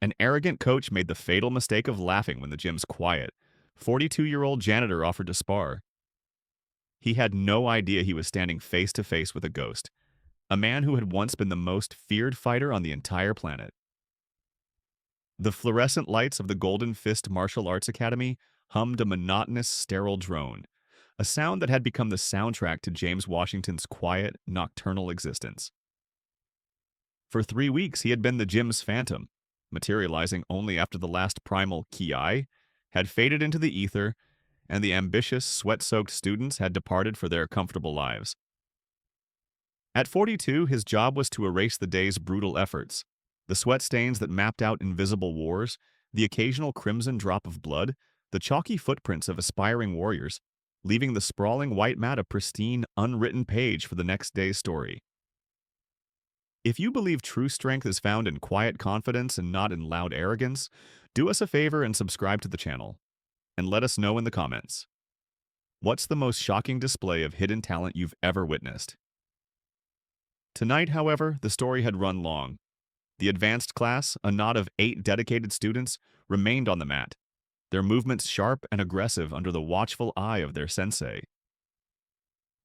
An arrogant coach made the fatal mistake of laughing when the gym's quiet. 42-year-old janitor offered to spar. He had no idea he was standing face to face with a ghost, a man who had once been the most feared fighter on the entire planet. The fluorescent lights of the Golden Fist Martial Arts Academy hummed a monotonous, sterile drone, a sound that had become the soundtrack to James Washington's quiet, nocturnal existence. For 3 weeks, he had been the gym's phantom, materializing only after the last primal ki had faded into the ether and the ambitious, sweat-soaked students had departed for their comfortable lives. At 42, his job was to erase the day's brutal efforts, the sweat stains that mapped out invisible wars, the occasional crimson drop of blood, the chalky footprints of aspiring warriors, leaving the sprawling white mat a pristine, unwritten page for the next day's story. If you believe true strength is found in quiet confidence and not in loud arrogance, do us a favor and subscribe to the channel. And let us know in the comments. What's the most shocking display of hidden talent you've ever witnessed? Tonight, however, the story had run long. The advanced class, a knot of 8 dedicated students, remained on the mat, their movements sharp and aggressive under the watchful eye of their sensei.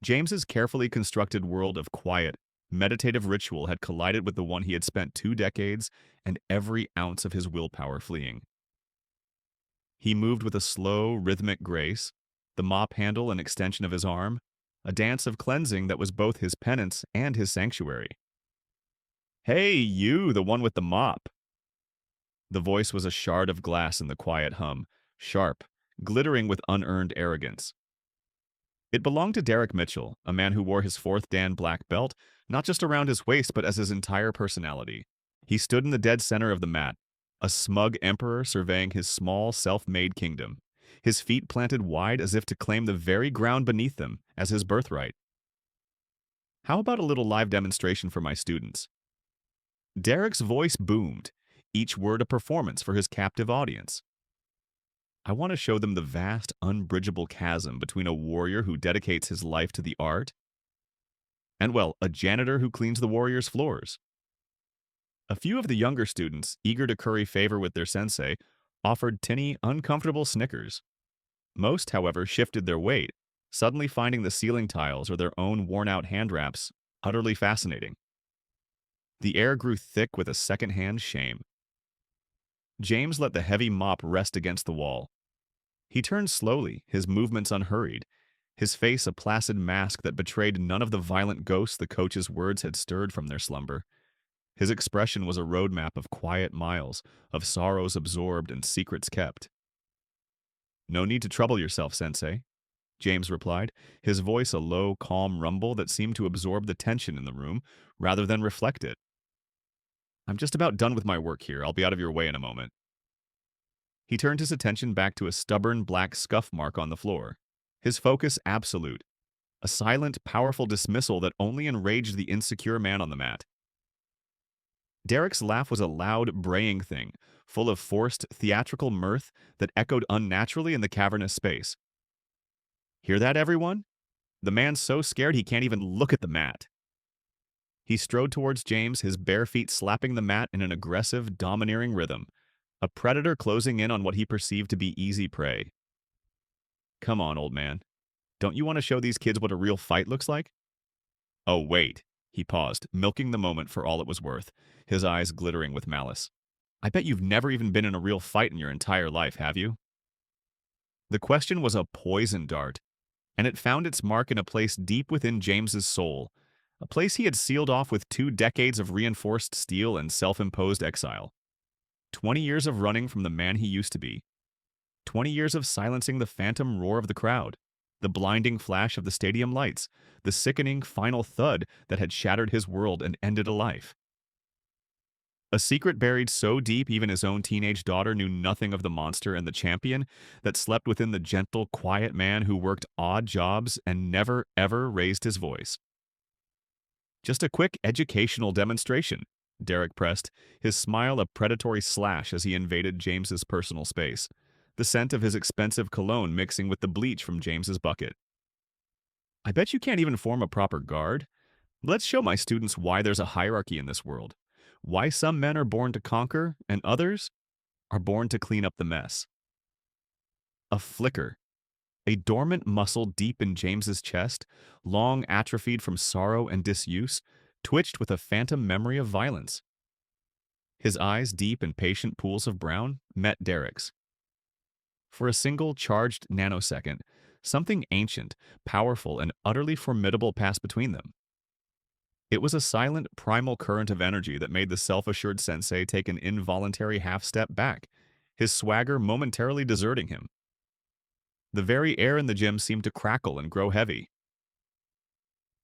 James's carefully constructed world of quiet, meditative ritual had collided with the one he had spent 2 decades and every ounce of his willpower fleeing. He moved with a slow, rhythmic grace, the mop handle an extension of his arm, a dance of cleansing that was both his penance and his sanctuary. "Hey, you, the one with the mop!" The voice was a shard of glass in the quiet hum, sharp, glittering with unearned arrogance. It belonged to Derek Mitchell, a man who wore his 4th Dan black belt, not just around his waist but as his entire personality. He stood in the dead center of the mat, a smug emperor surveying his small, self-made kingdom, his feet planted wide as if to claim the very ground beneath them as his birthright. "How about a little live demonstration for my students?" Derek's voice boomed, each word a performance for his captive audience. "I want to show them the vast, unbridgeable chasm between a warrior who dedicates his life to the art and, well, a janitor who cleans the warrior's floors." A few of the younger students, eager to curry favor with their sensei, offered tinny, uncomfortable snickers. Most, however, shifted their weight, suddenly finding the ceiling tiles or their own worn-out hand wraps utterly fascinating. The air grew thick with a second-hand shame. James let the heavy mop rest against the wall. He turned slowly, his movements unhurried, his face a placid mask that betrayed none of the violent ghosts the coach's words had stirred from their slumber. His expression was a roadmap of quiet miles, of sorrows absorbed and secrets kept. "No need to trouble yourself, Sensei," James replied, his voice a low, calm rumble that seemed to absorb the tension in the room rather than reflect it. "I'm just about done with my work here. I'll be out of your way in a moment." He turned his attention back to a stubborn black scuff mark on the floor, his focus absolute, a silent, powerful dismissal that only enraged the insecure man on the mat. Derek's laugh was a loud, braying thing, full of forced, theatrical mirth that echoed unnaturally in the cavernous space. "Hear that, everyone? The man's so scared he can't even look at the mat." He strode towards James, his bare feet slapping the mat in an aggressive, domineering rhythm, a predator closing in on what he perceived to be easy prey. "Come on, old man. Don't you want to show these kids what a real fight looks like?" "Oh, wait." He paused, milking the moment for all it was worth, his eyes glittering with malice. "I bet you've never even been in a real fight in your entire life, have you?" The question was a poison dart, and it found its mark in a place deep within James's soul, a place he had sealed off with 2 decades of reinforced steel and self-imposed exile. 20 years of running from the man he used to be. 20 years of silencing the phantom roar of the crowd, the blinding flash of the stadium lights, the sickening final thud that had shattered his world and ended a life. A secret buried so deep even his own teenage daughter knew nothing of the monster and the champion that slept within the gentle, quiet man who worked odd jobs and never, ever raised his voice. "Just a quick educational demonstration," Derek pressed, his smile a predatory slash as he invaded James's personal space, the scent of his expensive cologne mixing with the bleach from James's bucket. "I bet you can't even form a proper guard. Let's show my students why there's a hierarchy in this world, why some men are born to conquer and others are born to clean up the mess. A flicker, a dormant muscle deep in James's chest, long atrophied from sorrow and disuse, twitched with a phantom memory of violence. His eyes, deep in patient pools of brown, met Derek's. For a single charged nanosecond, something ancient, powerful, and utterly formidable passed between them. It was a silent, primal current of energy that made the self-assured sensei take an involuntary half-step back, his swagger momentarily deserting him. The very air in the gym seemed to crackle and grow heavy.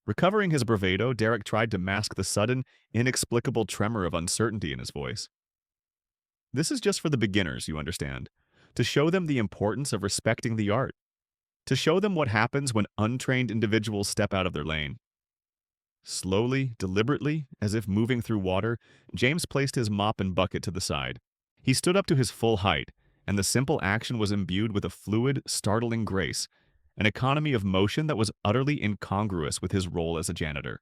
Recovering his bravado, Derek tried to mask the sudden, inexplicable tremor of uncertainty in his voice. This is just for the beginners, you understand, to show them the importance of respecting the art, to show them what happens when untrained individuals step out of their lane. Slowly, deliberately, as if moving through water, James placed his mop and bucket to the side. He stood up to his full height, and the simple action was imbued with a fluid, startling grace, an economy of motion that was utterly incongruous with his role as a janitor.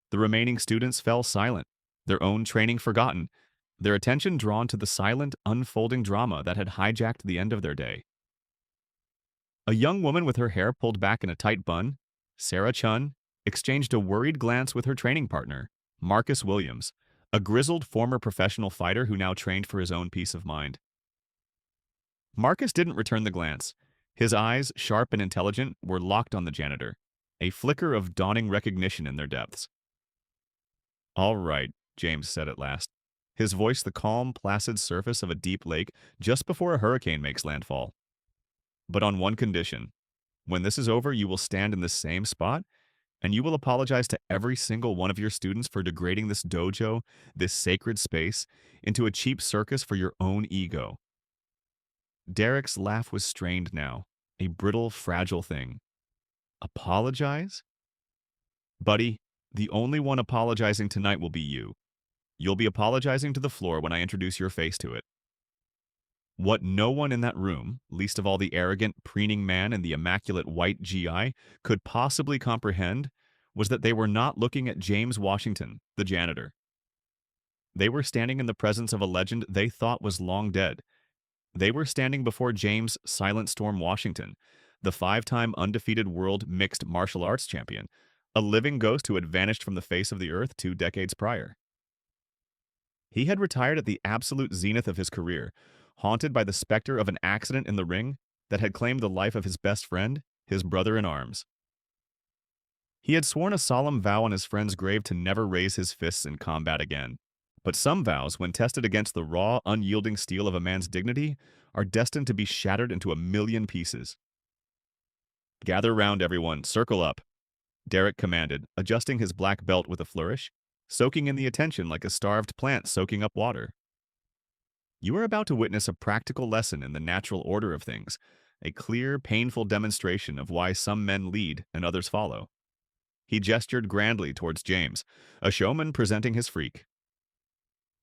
The remaining students fell silent, their own training forgotten, their attention drawn to the silent, unfolding drama that had hijacked the end of their day. A young woman with her hair pulled back in a tight bun, Sarah Chun, exchanged a worried glance with her training partner, Marcus Williams, a grizzled former professional fighter who now trained for his own peace of mind. Marcus didn't return the glance. His eyes, sharp and intelligent, were locked on the janitor, a flicker of dawning recognition in their depths. "All right," James said at last, his voice the calm, placid surface of a deep lake just before a hurricane makes landfall. "But on one condition. When this is over, you will stand in the same spot, and you will apologize to every single one of your students for degrading this dojo, this sacred space, into a cheap circus for your own ego." Derek's laugh was strained now, a brittle, fragile thing. "Apologize? Buddy, the only one apologizing tonight will be you. You'll be apologizing to the floor when I introduce your face to it." What no one in that room, least of all the arrogant, preening man in the immaculate white GI, could possibly comprehend was that they were not looking at James Washington, the janitor. They were standing in the presence of a legend they thought was long dead. They were standing before James Silent Storm Washington, the 5-time undefeated world mixed martial arts champion, a living ghost who had vanished from the face of the earth 2 decades prior. He had retired at the absolute zenith of his career, haunted by the specter of an accident in the ring that had claimed the life of his best friend, his brother-in-arms. He had sworn a solemn vow on his friend's grave to never raise his fists in combat again. But some vows, when tested against the raw, unyielding steel of a man's dignity, are destined to be shattered into a million pieces. "Gather round, everyone. Circle up," Derek commanded, adjusting his black belt with a flourish, soaking in the attention like a starved plant soaking up water. "You are about to witness a practical lesson in the natural order of things, a clear, painful demonstration of why some men lead and others follow." He gestured grandly towards James, a showman presenting his freak.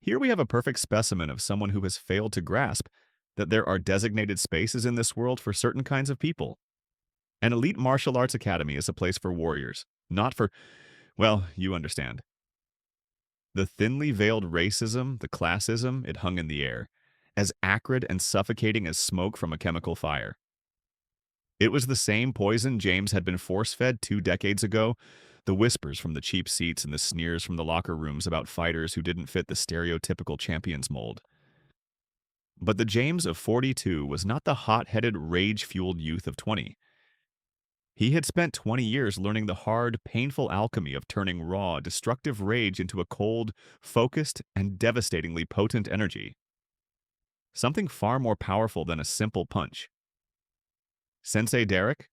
"Here we have a perfect specimen of someone who has failed to grasp that there are designated spaces in this world for certain kinds of people. An elite martial arts academy is a place for warriors, not for, well, you understand." The thinly veiled racism, the classism, it hung in the air, as acrid and suffocating as smoke from a chemical fire. It was the same poison James had been force-fed 2 decades ago, the whispers from the cheap seats and the sneers from the locker rooms about fighters who didn't fit the stereotypical champion's mold. But the James of 42 was not the hot-headed, rage-fueled youth of 20. He had spent 20 years learning the hard, painful alchemy of turning raw, destructive rage into a cold, focused, and devastatingly potent energy. Something far more powerful than a simple punch. "Sensei Derek?"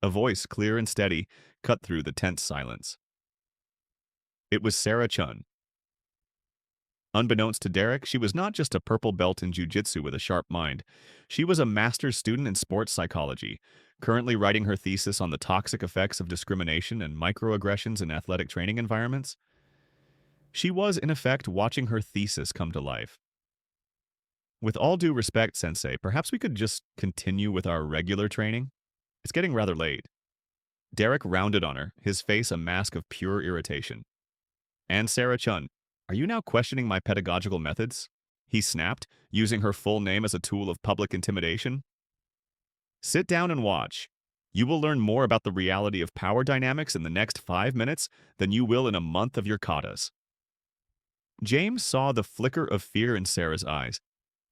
A voice, clear and steady, cut through the tense silence. It was Sarah Chun. Unbeknownst to Derek, she was not just a purple belt in jiu-jitsu with a sharp mind. She was a master's student in sports psychology, currently writing her thesis on the toxic effects of discrimination and microaggressions in athletic training environments. She was, in effect, watching her thesis come to life. "With all due respect, Sensei, perhaps we could just continue with our regular training? It's getting rather late." Derek rounded on her, his face a mask of pure irritation. And Sarah Chun, are you now questioning my pedagogical methods? He snapped, using her full name as a tool of public intimidation. Sit down and watch. You will learn more about the reality of power dynamics in the next 5 minutes than you will in a month of your katas. James saw the flicker of fear in Sarah's eyes,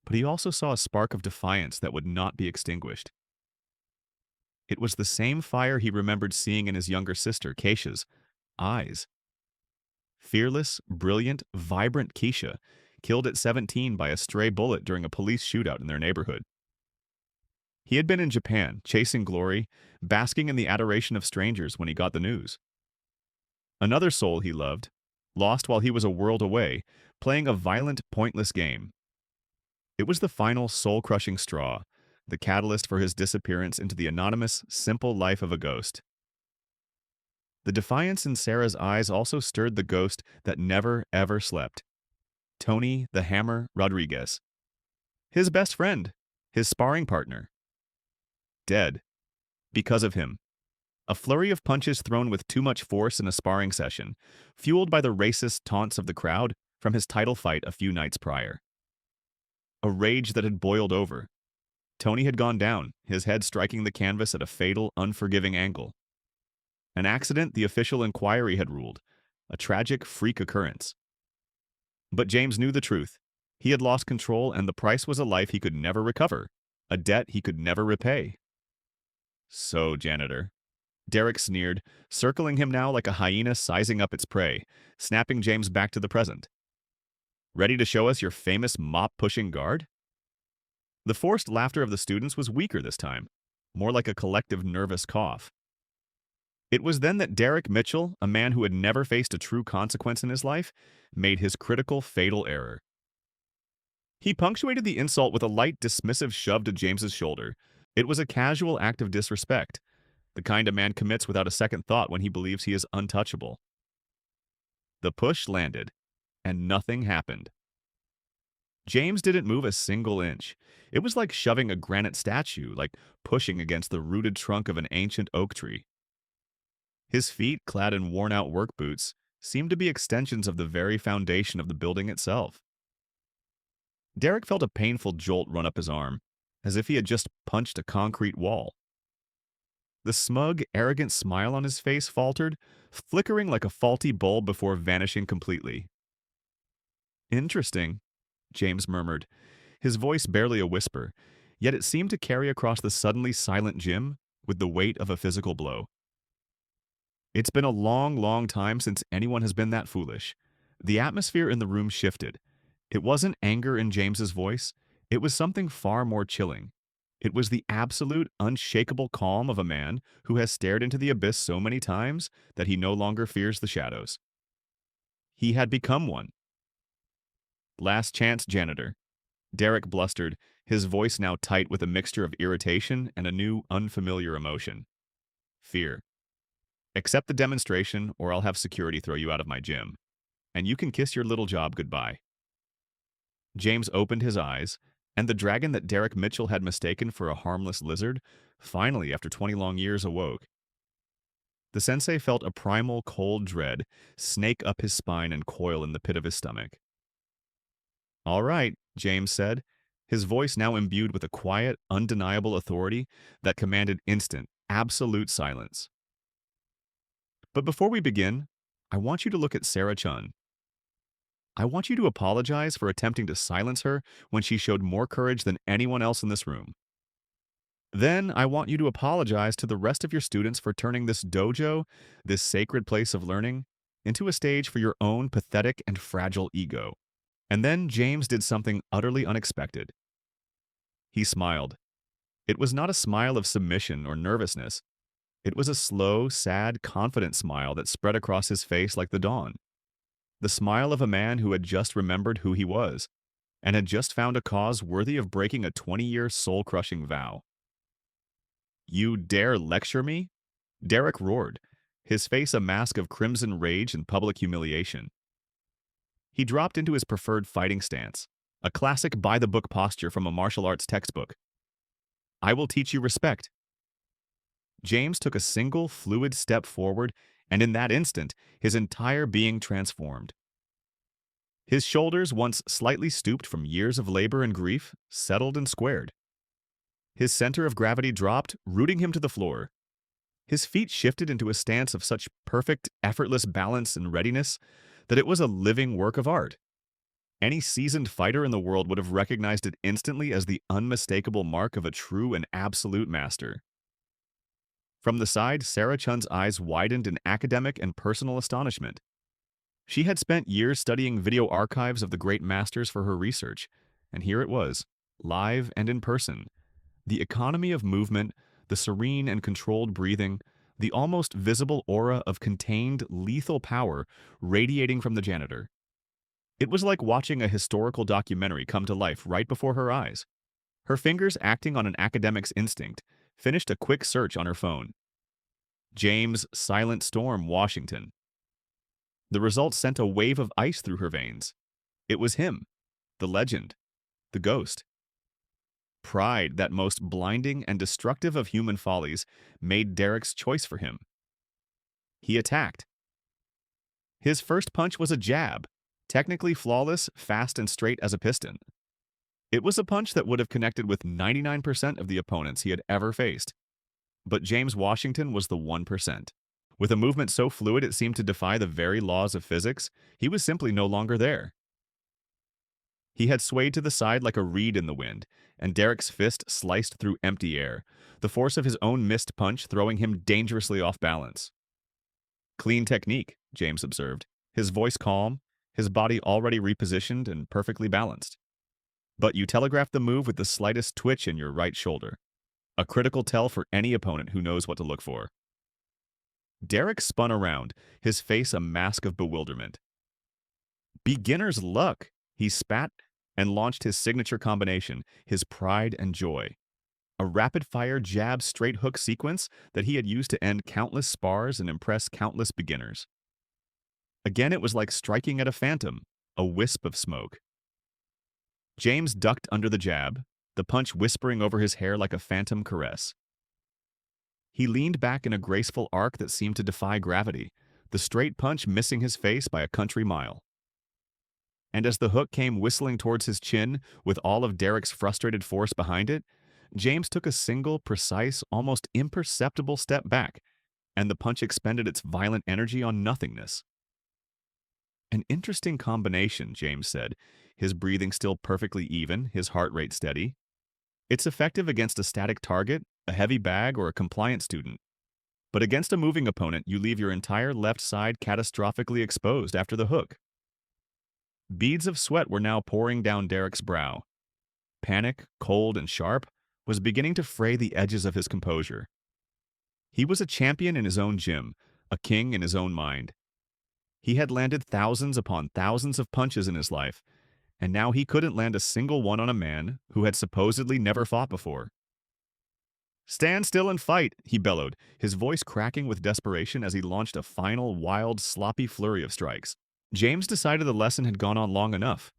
but he also saw a spark of defiance that would not be extinguished. It was the same fire he remembered seeing in his younger sister, Keisha's, eyes. Fearless, brilliant, vibrant Keisha, killed at 17 by a stray bullet during a police shootout in their neighborhood. He had been in Japan, chasing glory, basking in the adoration of strangers when he got the news. Another soul he loved, lost while he was a world away, playing a violent, pointless game. It was the final soul-crushing straw, the catalyst for his disappearance into the anonymous, simple life of a ghost. The defiance in Sarah's eyes also stirred the ghost that never, ever slept. Tony the Hammer Rodriguez. His best friend, his sparring partner. Dead. Because of him. A flurry of punches thrown with too much force in a sparring session, fueled by the racist taunts of the crowd from his title fight a few nights prior. A rage that had boiled over. Tony had gone down, his head striking the canvas at a fatal, unforgiving angle. An accident the official inquiry had ruled, a tragic freak occurrence. But James knew the truth. He had lost control, and the price was a life he could never recover, a debt he could never repay. So, janitor. Derek sneered, circling him now like a hyena sizing up its prey, snapping James back to the present. Ready to show us your famous mop-pushing guard? The forced laughter of the students was weaker this time, more like a collective nervous cough. It was then that Derek Mitchell, a man who had never faced a true consequence in his life, made his critical, fatal error. He punctuated the insult with a light, dismissive shove to James's shoulder. It was a casual act of disrespect, the kind a man commits without a second thought when he believes he is untouchable. The push landed, and nothing happened. James didn't move a single inch. It was like shoving a granite statue, like pushing against the rooted trunk of an ancient oak tree. His feet, clad in worn-out work boots, seemed to be extensions of the very foundation of the building itself. Derek felt a painful jolt run up his arm, as if he had just punched a concrete wall. The smug, arrogant smile on his face faltered, flickering like a faulty bulb before vanishing completely. Interesting, James murmured, his voice barely a whisper, yet it seemed to carry across the suddenly silent gym with the weight of a physical blow. It's been a long, long time since anyone has been that foolish. The atmosphere in the room shifted. It wasn't anger in James's voice. It was something far more chilling. It was the absolute, unshakable calm of a man who has stared into the abyss so many times that he no longer fears the shadows. He had become one. Last chance, janitor. Derek blustered, his voice now tight with a mixture of irritation and a new, unfamiliar emotion. Fear. Accept the demonstration, or I'll have security throw you out of my gym. And you can kiss your little job goodbye. James opened his eyes, and the dragon that Derek Mitchell had mistaken for a harmless lizard, finally, after 20 long years, awoke. The sensei felt a primal, cold dread snake up his spine and coil in the pit of his stomach. All right, James said, his voice now imbued with a quiet, undeniable authority that commanded instant, absolute silence. But before we begin, I want you to look at Sarah Chun. I want you to apologize for attempting to silence her when she showed more courage than anyone else in this room. Then I want you to apologize to the rest of your students for turning this dojo, this sacred place of learning, into a stage for your own pathetic and fragile ego. And then James did something utterly unexpected. He smiled. It was not a smile of submission or nervousness. It was a slow, sad, confident smile that spread across his face like the dawn. The smile of a man who had just remembered who he was, and had just found a cause worthy of breaking a 20-year soul-crushing vow. You dare lecture me? Derek roared, his face a mask of crimson rage and public humiliation. He dropped into his preferred fighting stance, a classic by-the-book posture from a martial arts textbook. I will teach you respect. James took a single, fluid step forward, and in that instant, his entire being transformed. His shoulders, once slightly stooped from years of labor and grief, settled and squared. His center of gravity dropped, rooting him to the floor. His feet shifted into a stance of such perfect, effortless balance and readiness that it was a living work of art. Any seasoned fighter in the world would have recognized it instantly as the unmistakable mark of a true and absolute master. From the side, Sarah Chun's eyes widened in academic and personal astonishment. She had spent years studying video archives of the great masters for her research, and here it was, live and in person. The economy of movement, the serene and controlled breathing, the almost visible aura of contained, lethal power radiating from the janitor. It was like watching a historical documentary come to life right before her eyes. Her fingers, acting on an academic's instinct, finished a quick search on her phone. James Silent Storm, Washington. The result sent a wave of ice through her veins. It was him, the legend, the ghost. Pride, that most blinding and destructive of human follies, made Derek's choice for him. He attacked. His first punch was a jab, technically flawless, fast and straight as a piston. It was a punch that would have connected with 99% of the opponents he had ever faced. But James Washington was the 1%. With a movement so fluid it seemed to defy the very laws of physics, he was simply no longer there. He had swayed to the side like a reed in the wind, and Derek's fist sliced through empty air, the force of his own missed punch throwing him dangerously off balance. Clean technique, James observed, his voice calm, his body already repositioned and perfectly balanced. But you telegraphed the move with the slightest twitch in your right shoulder. A critical tell for any opponent who knows what to look for. Derek spun around, his face a mask of bewilderment. Beginner's luck, he spat and launched his signature combination, his pride and joy. A rapid-fire jab straight hook sequence that he had used to end countless spars and impress countless beginners. Again, it was like striking at a phantom, a wisp of smoke. James ducked under the jab, the punch whispering over his hair like a phantom caress. He leaned back in a graceful arc that seemed to defy gravity, the straight punch missing his face by a country mile. And as the hook came whistling towards his chin, with all of Derek's frustrated force behind it, James took a single, precise, almost imperceptible step back, and the punch expended its violent energy on nothingness. An interesting combination, James said, his breathing still perfectly even, his heart rate steady. It's effective against a static target, a heavy bag, or a compliant student. But against a moving opponent, you leave your entire left side catastrophically exposed after the hook. Beads of sweat were now pouring down Derek's brow. Panic, cold and sharp, was beginning to fray the edges of his composure. He was a champion in his own gym, a king in his own mind. He had landed thousands upon thousands of punches in his life, and now he couldn't land a single one on a man who had supposedly never fought before. "Stand still and fight," he bellowed, his voice cracking with desperation as he launched a final, wild, sloppy flurry of strikes. James decided the lesson had gone on long enough.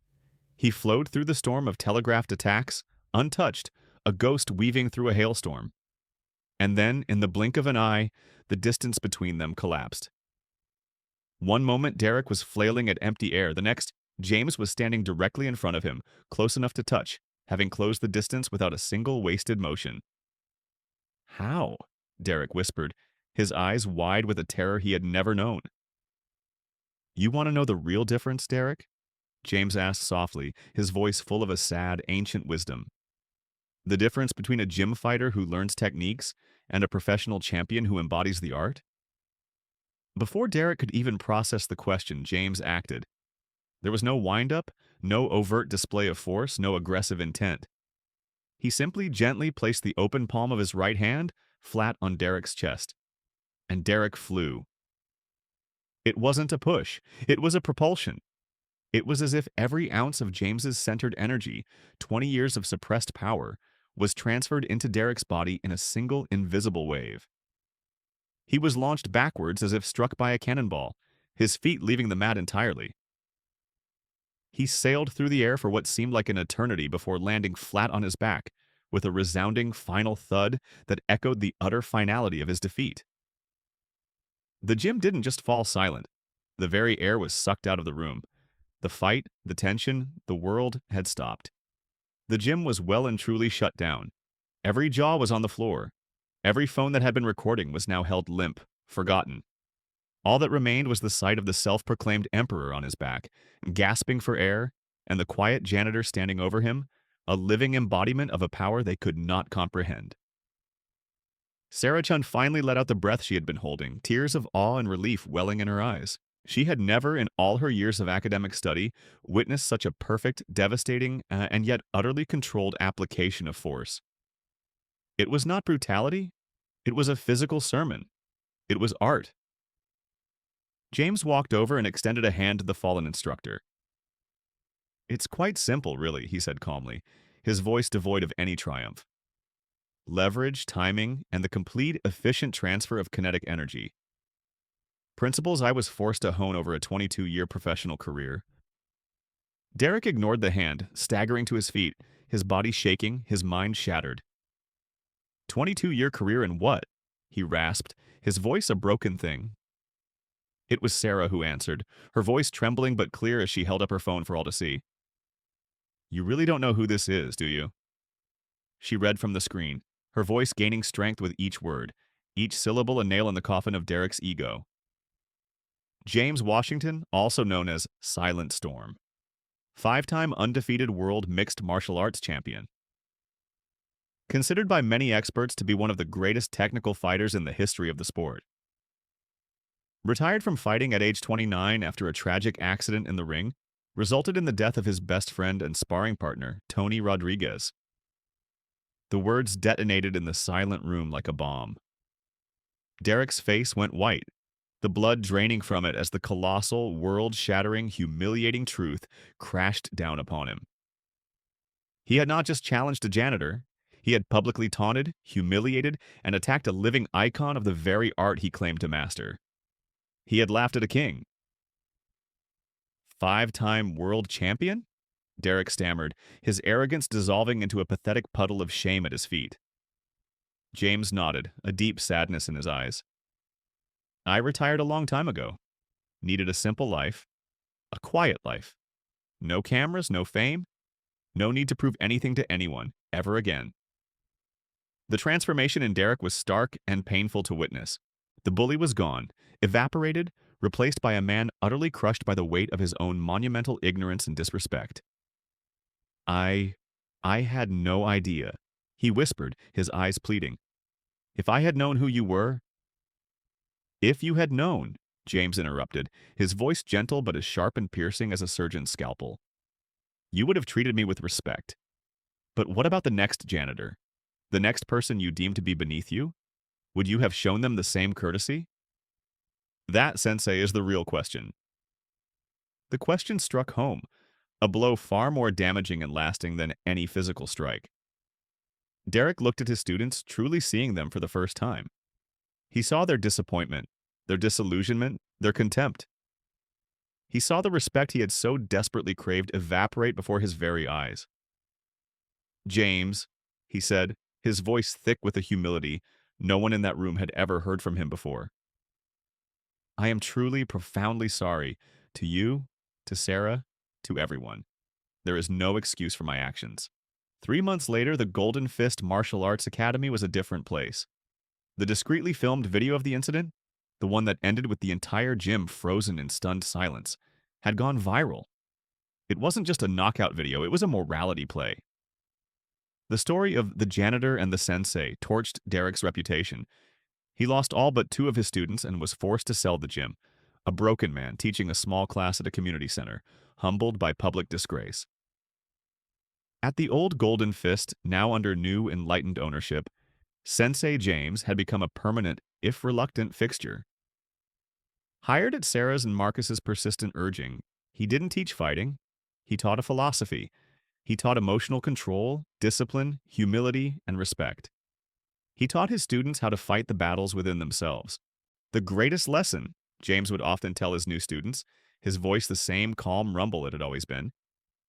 He flowed through the storm of telegraphed attacks, untouched, a ghost weaving through a hailstorm. And then, in the blink of an eye, the distance between them collapsed. One moment Derek was flailing at empty air, the next, James was standing directly in front of him, close enough to touch, having closed the distance without a single wasted motion. "How?" Derek whispered, his eyes wide with a terror he had never known. "You want to know the real difference, Derek?" James asked softly, his voice full of a sad, ancient wisdom. "The difference between a gym fighter who learns techniques and a professional champion who embodies the art?" Before Derek could even process the question, James acted. There was no wind-up, no overt display of force, no aggressive intent. He simply gently placed the open palm of his right hand flat on Derek's chest. And Derek flew. It wasn't a push. It was a propulsion. It was as if every ounce of James's centered energy, 20 years of suppressed power, was transferred into Derek's body in a single invisible wave. He was launched backwards as if struck by a cannonball, his feet leaving the mat entirely. He sailed through the air for what seemed like an eternity before landing flat on his back, with a resounding final thud that echoed the utter finality of his defeat. The gym didn't just fall silent. The very air was sucked out of the room. The fight, the tension, the world had stopped. The gym was well and truly shut down. Every jaw was on the floor. Every phone that had been recording was now held limp, forgotten. All that remained was the sight of the self-proclaimed emperor on his back, gasping for air, and the quiet janitor standing over him, a living embodiment of a power they could not comprehend. Sarah Chun finally let out the breath she had been holding, tears of awe and relief welling in her eyes. She had never, in all her years of academic study, witnessed such a perfect, devastating, and yet utterly controlled application of force. It was not brutality. It was a physical sermon. It was art. James walked over and extended a hand to the fallen instructor. "It's quite simple, really," he said calmly, his voice devoid of any triumph. "Leverage, timing, and the complete, efficient transfer of kinetic energy. Principles I was forced to hone over a 22-year professional career." Derek ignored the hand, staggering to his feet, his body shaking, his mind shattered. 22-year career in what? He rasped, his voice a broken thing. It was Sarah who answered, her voice trembling but clear as she held up her phone for all to see. "You really don't know who this is, do you?" She read from the screen, her voice gaining strength with each word, each syllable a nail in the coffin of Derek's ego. James Washington, also known as Silent Storm. 5-time undefeated world mixed martial arts champion. Considered by many experts to be one of the greatest technical fighters in the history of the sport. Retired from fighting at age 29 after a tragic accident in the ring, resulted in the death of his best friend and sparring partner, Tony Rodriguez. The words detonated in the silent room like a bomb. Derek's face went white, the blood draining from it as the colossal, world-shattering, humiliating truth crashed down upon him. He had not just challenged a janitor, he had publicly taunted, humiliated, and attacked a living icon of the very art he claimed to master. He had laughed at a king. 5-time world champion? Derek stammered, his arrogance dissolving into a pathetic puddle of shame at his feet. James nodded, a deep sadness in his eyes. "I retired a long time ago. Needed a simple life. A quiet life. No cameras, no fame. No need to prove anything to anyone, ever again." The transformation in Derek was stark and painful to witness. The bully was gone, evaporated, replaced by a man utterly crushed by the weight of his own monumental ignorance and disrespect. I had no idea," he whispered, his eyes pleading. "If I had known who you were—" "If you had known," James interrupted, his voice gentle but as sharp and piercing as a surgeon's scalpel, "you would have treated me with respect. But what about the next janitor? The next person you deem to be beneath you? Would you have shown them the same courtesy?" That, Sensei, is the real question. The question struck home, a blow far more damaging and lasting than any physical strike. Derek looked at his students, truly seeing them for the first time. He saw their disappointment, their disillusionment, their contempt. He saw the respect he had so desperately craved evaporate before his very eyes. "James," he said, his voice thick with a humility no one in that room had ever heard from him before. "I am truly, profoundly sorry, to you, to Sarah, to everyone. There is no excuse for my actions." 3 months later, the Golden Fist Martial Arts Academy was a different place. The discreetly filmed video of the incident, the one that ended with the entire gym frozen in stunned silence, had gone viral. It wasn't just a knockout video, it was a morality play. The story of the janitor and the sensei torched Derek's reputation. He lost all but 2 of his students and was forced to sell the gym, a broken man teaching a small class at a community center, humbled by public disgrace. At the old Golden Fist, now under new, enlightened ownership, Sensei James had become a permanent, if reluctant, fixture. Hired at Sarah's and Marcus's persistent urging, he didn't teach fighting. He taught a philosophy. He taught emotional control, discipline, humility, and respect. He taught his students how to fight the battles within themselves. The greatest lesson, James would often tell his new students, his voice the same calm rumble it had always been,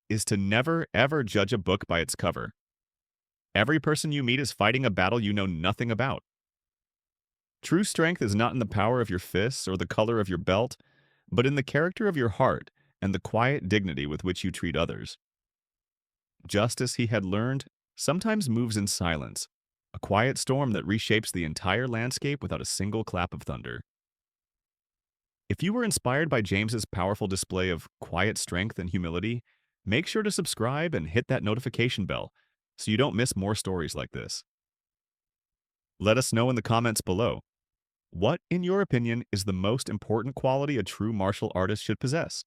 is to never, ever judge a book by its cover. Every person you meet is fighting a battle you know nothing about. True strength is not in the power of your fists or the color of your belt, but in the character of your heart and the quiet dignity with which you treat others. Justice, he had learned, sometimes moves in silence, a quiet storm that reshapes the entire landscape without a single clap of thunder. If you were inspired by James's powerful display of quiet strength and humility, make sure to subscribe and hit that notification bell so you don't miss more stories like this. Let us know in the comments below. What, in your opinion, is the most important quality a true martial artist should possess?